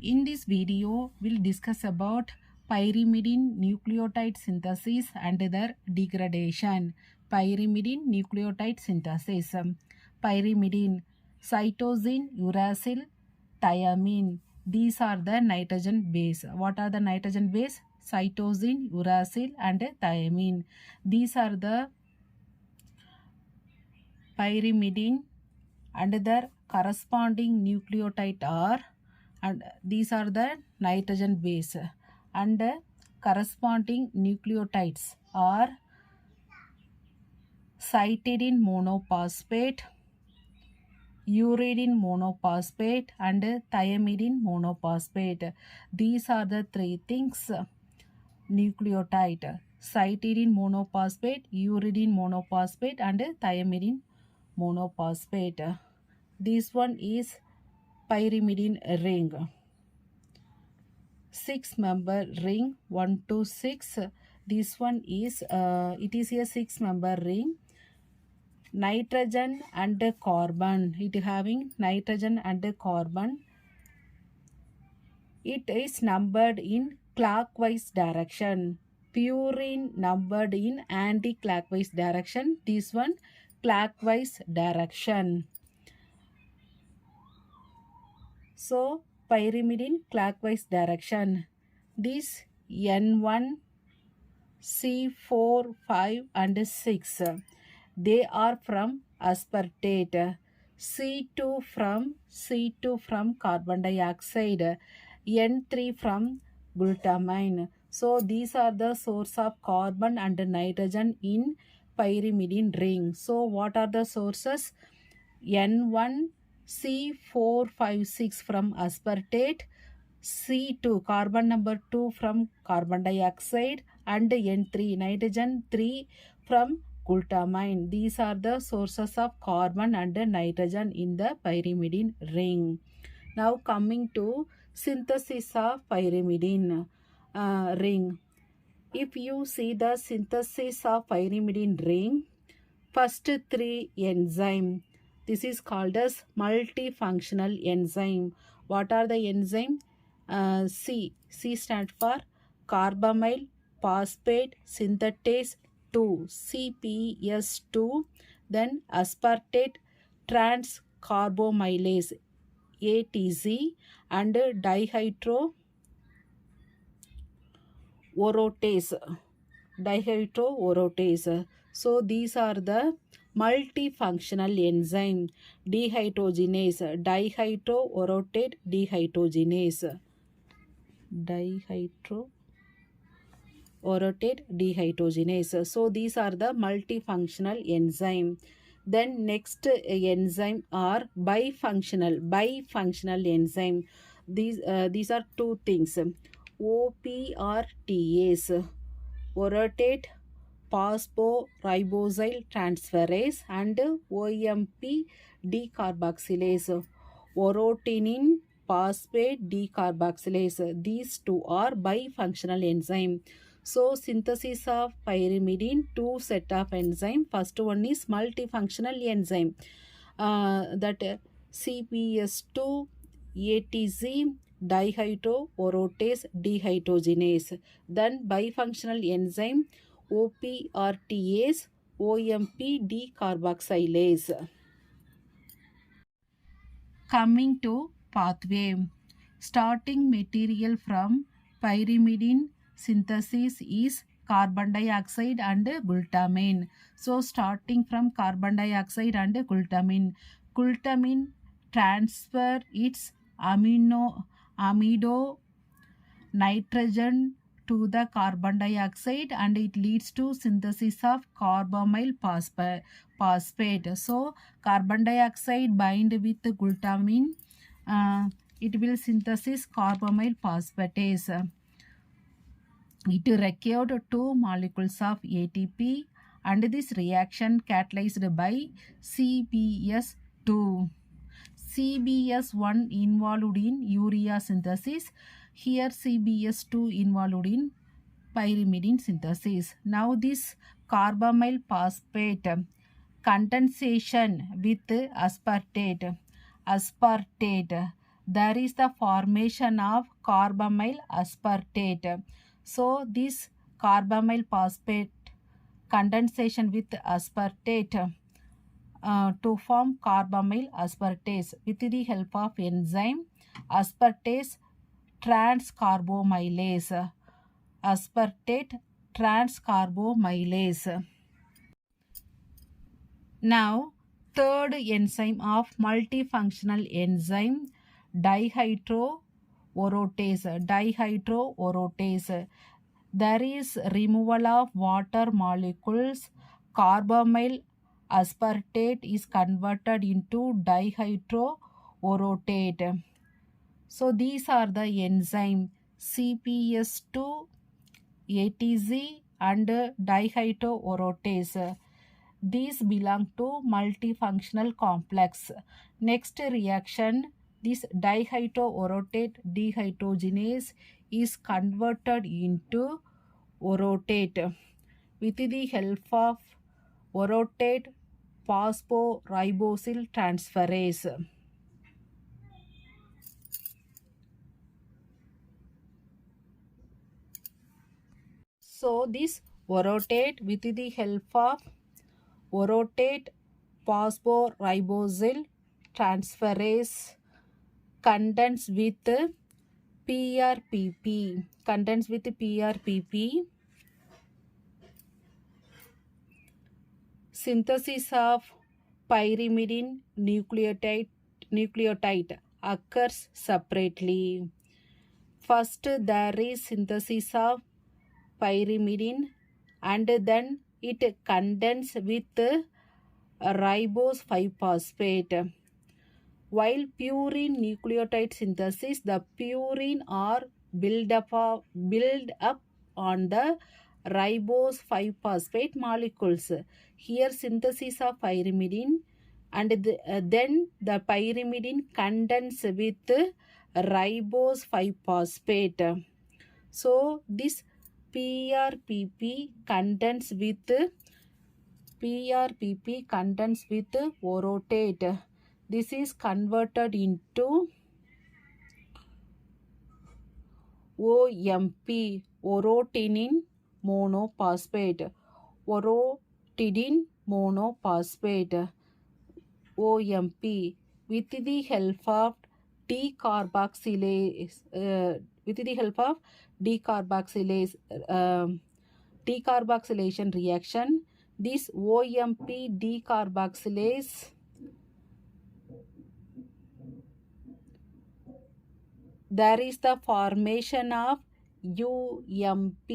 In this video, we'll discuss about pyrimidine nucleotide synthesis and their degradation. Pyrimidine nucleotide synthesis. Pyrimidine, cytosine, uracil, thiamine. These are the nitrogen base. What are the nitrogen base? Cytosine, uracil and thiamine. These are the pyrimidine and their corresponding nucleotide are, and these are the nitrogen base, and corresponding nucleotides are cytidine monophosphate, uridine monophosphate and thiamidine monophosphate. These are the three things: nucleotide, cytidine monophosphate, uridine monophosphate and thiamidine monophosphate. This one is pyrimidine ring. 6-member ring, 1 to 6. This one is it is a 6-member ring. Nitrogen and carbon, it having nitrogen and carbon. It is numbered in clockwise direction. Purine numbered in anti-clockwise direction. This one clockwise direction. So pyrimidine clockwise direction. This N1, C4, 5 and 6. They are from aspartate. C2 from carbon dioxide. N3 from glutamine. So these are the source of carbon and nitrogen in pyrimidine ring. So what are the sources? N1, C4, 5, 6 from aspartate, C2 carbon number 2 from carbon dioxide and N3 nitrogen 3 from glutamine. These are the sources of carbon and nitrogen in the pyrimidine ring. Now coming to synthesis of pyrimidine ring. If you see the synthesis of pyrimidine ring, first 3 enzyme. This is called as multifunctional enzyme. What are the enzyme? C stands for carbamyl phosphate synthetase 2, CPS2. Then aspartate transcarbamylase, ATZ, and dihydroorotase. So these are the multifunctional enzyme. Dehydrogenase, dihydroorotate dehydrogenase, So these are the multifunctional enzyme. Then next enzyme are bifunctional enzyme. These are two things: OPRTase, orotate phosphoribosyl transferase, and OMP decarboxylase, orotinine phosphate decarboxylase. These two are bifunctional enzyme. So synthesis of pyrimidine, two set of enzyme. First one is multifunctional enzyme, that CPS2, ATZ, dihydroorotase dehydrogenase. Then bifunctional enzyme, OPRTase, OMP decarboxylase. Coming to pathway. Starting material from pyrimidine synthesis is carbon dioxide and glutamine. So starting from carbon dioxide and glutamine transfer its amido nitrogen to the carbon dioxide, and it leads to synthesis of carbamyl phosphate. So carbon dioxide bind with glutamine, it will synthesis carbamyl phosphatase. It required 2 molecules of ATP, and this reaction catalyzed by CBS2. CBS1 involved in urea synthesis. Here CBS2 involved in pyrimidine synthesis. Now this carbamyl phosphate condensation with aspartate there is the formation of carbamyl aspartate. So this carbamyl phosphate condensation with aspartate to form carbamyl aspartase with the help of enzyme aspartase transcarbamylase. Aspartate transcarbamylase. Now, third enzyme of multifunctional enzyme dihydroorotase. Dihydroorotase. There is removal of water molecules. Carbamyl aspartate is converted into dihydroorotate. So these are the enzyme CPS2, ATZ and dihydroorotase. These belong to multifunctional complex. Next reaction, this dihydroorotate dehydrogenase is converted into orotate with the help of orotate phosphoribosyl transferase. So this orotate with the help of orotate phosphoribosyl transferase condense with PRPP. Condense with PRPP. Synthesis of pyrimidine nucleotide occurs separately. First there is synthesis of pyrimidine and then it condenses with ribose 5-phosphate. While purine nucleotide synthesis, the purine are build up on the ribose 5-phosphate molecules. Here synthesis of pyrimidine and then the pyrimidine condenses with ribose 5-phosphate. So this PRPP condenses with orotate. This is converted into OMP, orotidine monophosphate. Orotidine monophosphate, OMP, with the help of decarboxylation reaction. This OMP decarboxylase there is the formation of UMP,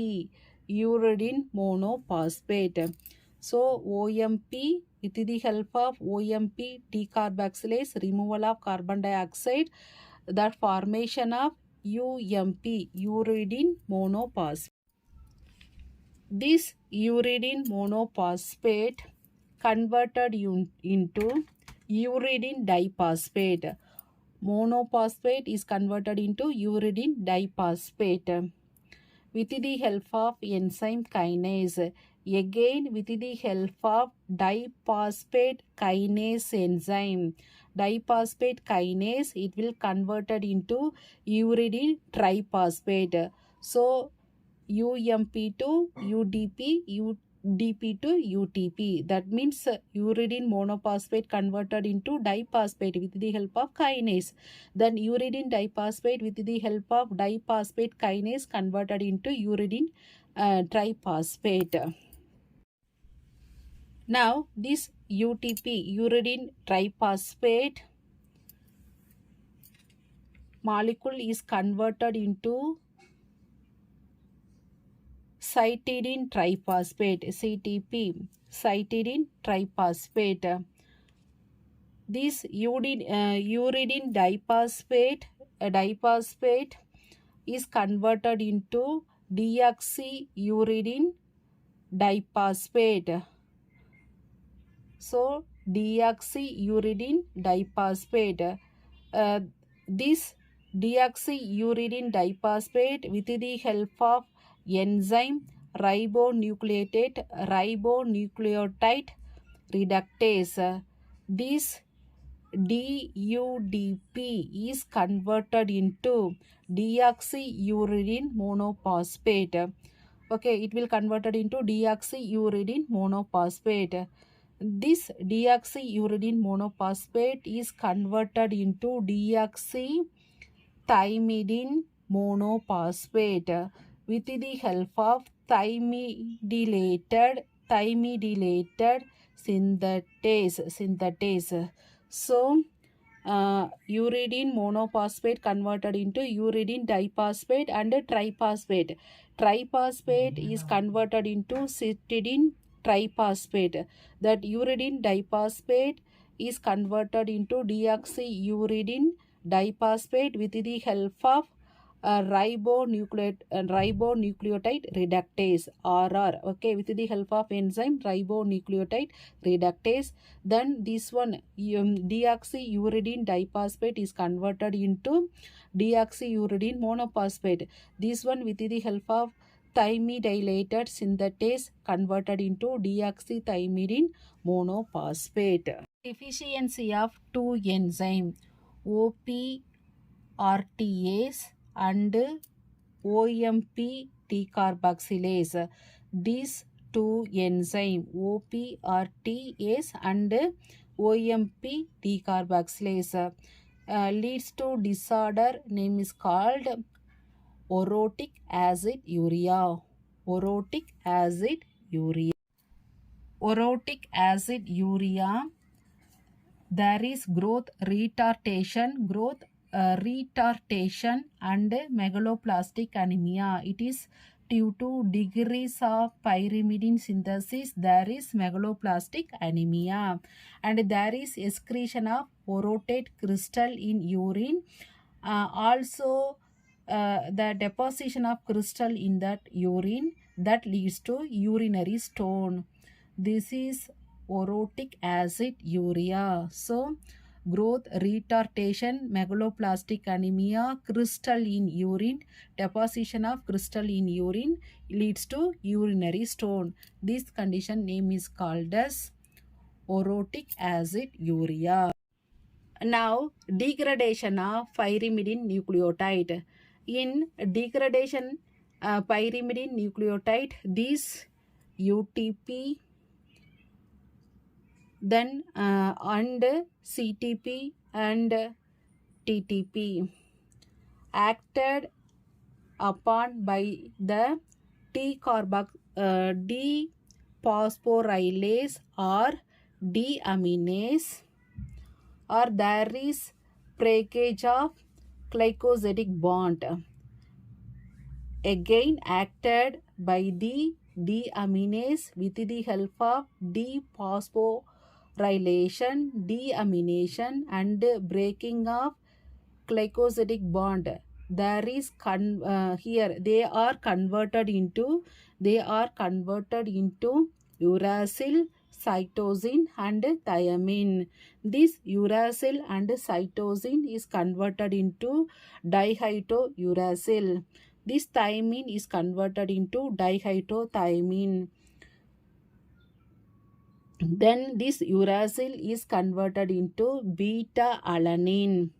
uridine monophosphate. So OMP with the help of OMP decarboxylase, removal of carbon dioxide, that formation of UMP, uridine monophosphate. This uridine monophosphate converted into uridine diphosphate. Monophosphate is converted into uridine diphosphate with the help of enzyme kinase. Again with the help of diphosphate kinase enzyme. Diphosphate kinase, it will converted into uridine triphosphate. So UMP to UDP, UDP to UTP. That means uridine monophosphate converted into diphosphate with the help of kinase. Then uridine diphosphate with the help of diphosphate kinase converted into uridine triphosphate. Now this UTP, uridine triphosphate molecule is converted into cytidine triphosphate, CTP, cytidine triphosphate. This uridine diphosphate is converted into deoxyuridine diphosphate. So deoxyuridine diphosphate. This deoxyuridine diphosphate with the help of enzyme ribonucleotide reductase. This DUDP is converted into deoxyuridine monophosphate. Okay, it will converted into deoxyuridine monophosphate. This deoxyuridine monophosphate is converted into deoxythymidine monophosphate with the help of thymidylate synthetase. So uridine monophosphate converted into uridine diphosphate and triphosphate. Triphosphate is converted into cytidine triphosphate. That uridine diphosphate is converted into deoxyuridine diphosphate with the help of ribonucleotide reductase RR. Okay, with the help of enzyme ribonucleotide reductase. Then this one deoxyuridine diphosphate is converted into deoxyuridine monophosphate. This one with the help of thymidylate synthetase converted into deoxythymidine monophosphate. Deficiency of two enzyme OPRTase and OMP decarboxylase. These two enzyme OPRTase and OMP decarboxylase leads to disorder name is called orotic acid urea. Orotic acid urea. Orotic acid urea. There is growth retardation and megaloblastic anemia. It is due to degrees of pyrimidine synthesis. There is megaloblastic anemia, and there is excretion of orotate crystal in urine. Also the deposition of crystal in that urine that leads to urinary stone. This is orotic acid urea. So growth retardation, megaloblastic anemia, crystal in urine, deposition of crystal in urine leads to urinary stone. This condition name is called as orotic acid urea. Now degradation of pyrimidine nucleotide. In degradation pyrimidine nucleotide, this UTP then and CTP and TTP acted upon by the dephosphorylase or deaminase, or there is breakage of glycosidic bond. Again acted by the deaminase with the help of dephosphorylation, deamination and breaking of glycosidic bond. There is here they are converted into uracil, cytosine and thiamine. This uracil and cytosine is converted into dihydrouracil. This thiamine is converted into dihydrothiamine. Then this uracil is converted into beta alanine.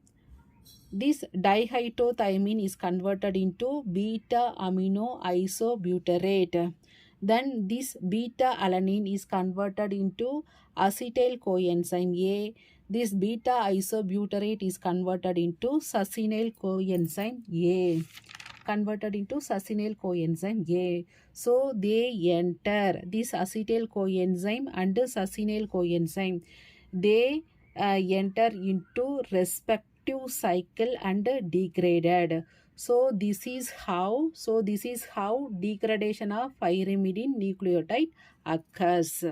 This dihydrothiamine is converted into beta amino isobutyrate. Then this beta alanine is converted into acetyl coenzyme A. This beta isobutyrate is converted into succinyl coenzyme A. So they enter this acetyl coenzyme and succinyl coenzyme. They enter into respective cycle and degraded. So this is how degradation of pyrimidine nucleotide occurs.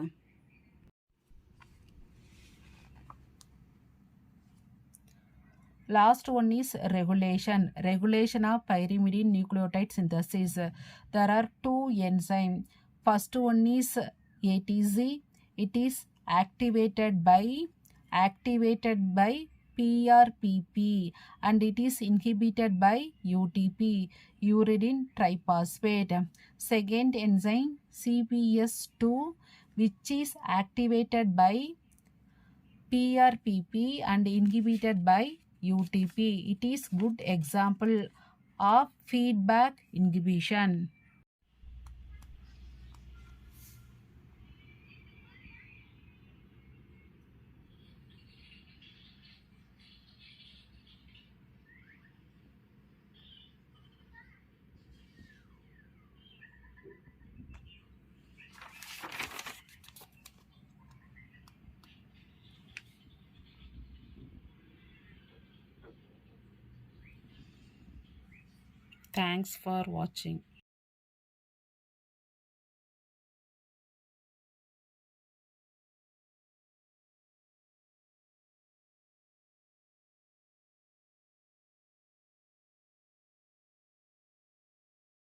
Last one is regulation of pyrimidine nucleotide synthesis. There are two enzymes. First one is ATZ. It is activated by PRPP and it is inhibited by UTP, uridine triphosphate. Second enzyme CPS2, which is activated by PRPP and inhibited by UTP. It is good example of feedback inhibition. Thanks for watching.